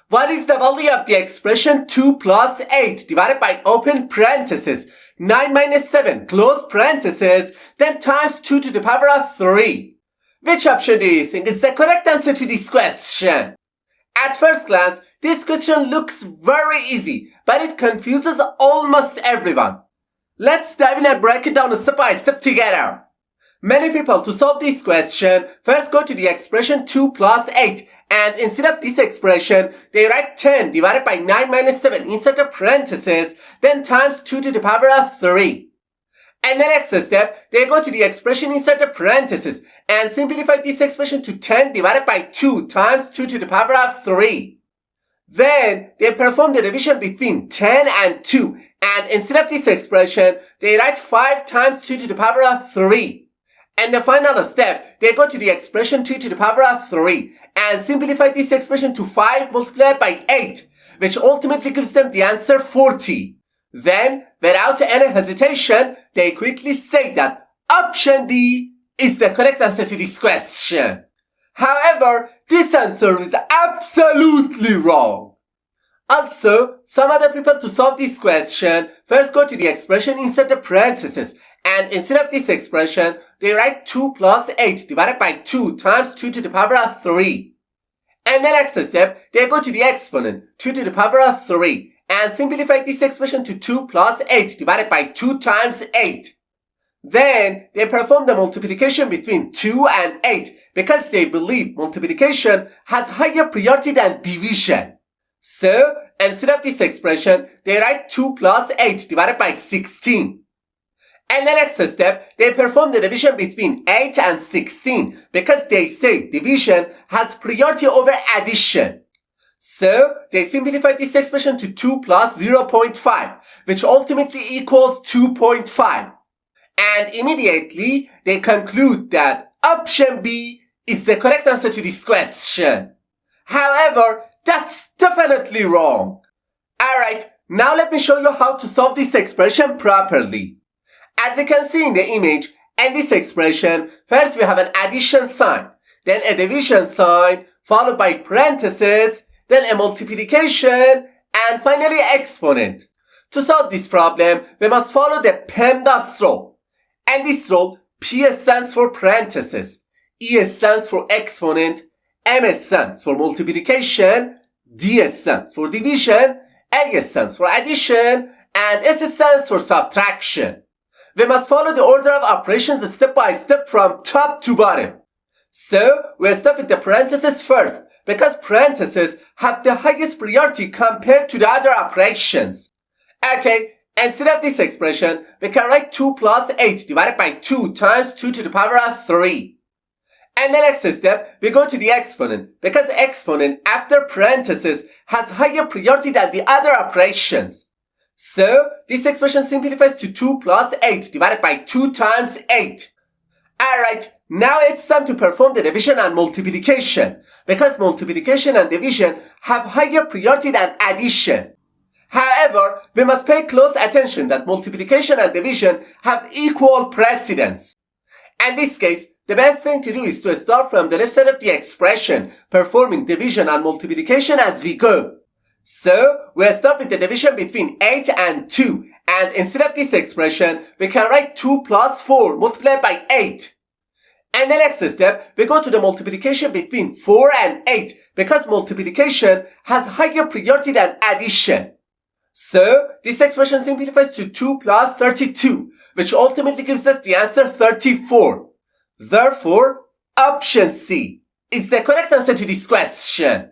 What is the value of the expression 2 plus 8 divided by open parenthesis 9 minus 7 close parenthesis then times 2 to the power of 3? Which option do you think is the correct answer to this question? At first glance, this question looks very easy, but it confuses almost everyone. Let's dive in and break it down step by step together. Many people, to solve this question, first go to the expression 2 plus 8, and instead of this expression, they write 10 divided by 9 minus 7 inside the parenthesis, then times 2 to the power of 3. And the next step, they go to the expression inside the parenthesis and simplify this expression to 10 divided by 2 times 2 to the power of 3. Then, they perform the division between 10 and 2, and instead of this expression, they write 5 times 2 to the power of 3. And the final step, they go to the expression 2 to the power of 3 and simplify this expression to 5 multiplied by 8, which ultimately gives them the answer 40. Then, without any hesitation, they quickly say that option D is the correct answer to this question. However, this answer is absolutely wrong. Also, some other people, to solve this question first go to the expression inside the parenthesis, and instead of this expression, they write 2 plus 8 divided by 2 times 2 to the power of 3. And the next step, they go to the exponent 2 to the power of 3 and simplify this expression to 2 plus 8 divided by 2 times 8. Then, they perform the multiplication between 2 and 8 because they believe multiplication has higher priority than division. So, instead of this expression, they write 2 plus 8 divided by 16. And the next step, they perform the division between 8 and 16 because they say division has priority over addition. So, they simplify this expression to 2 plus 0.5, which ultimately equals 2.5. And immediately, they conclude that option B is the correct answer to this question. However, that's definitely wrong. Alright, now let me show you how to solve this expression properly. As you can see in the image, in this expression, first we have an addition sign, then a division sign, followed by parentheses, then a multiplication, and finally exponent. To solve this problem, we must follow the PEMDAS rule. And this rule, P stands for parentheses, E stands for exponent, M stands for multiplication, D stands for division, A stands for addition, and S stands for subtraction. We must follow the order of operations step by step from top to bottom. So, we'll start with the parentheses first, because parentheses have the highest priority compared to the other operations. Okay, instead of this expression, we can write 2 plus 8 divided by 2 times 2 to the power of 3. And the next step, we go to the exponent, because exponent after parentheses has higher priority than the other operations. So, this expression simplifies to 2 plus 8 divided by 2 times 8. Alright, now it's time to perform the division and multiplication, because multiplication and division have higher priority than addition. However, we must pay close attention that multiplication and division have equal precedence. In this case, the best thing to do is to start from the left side of the expression, performing division and multiplication as we go. So, we'll start with the division between 8 and 2, and instead of this expression, we can write 2 plus 4 multiplied by 8. And the next step, we go to the multiplication between 4 and 8, because multiplication has higher priority than addition. So, this expression simplifies to 2 plus 32, which ultimately gives us the answer 34. Therefore, option C is the correct answer to this question.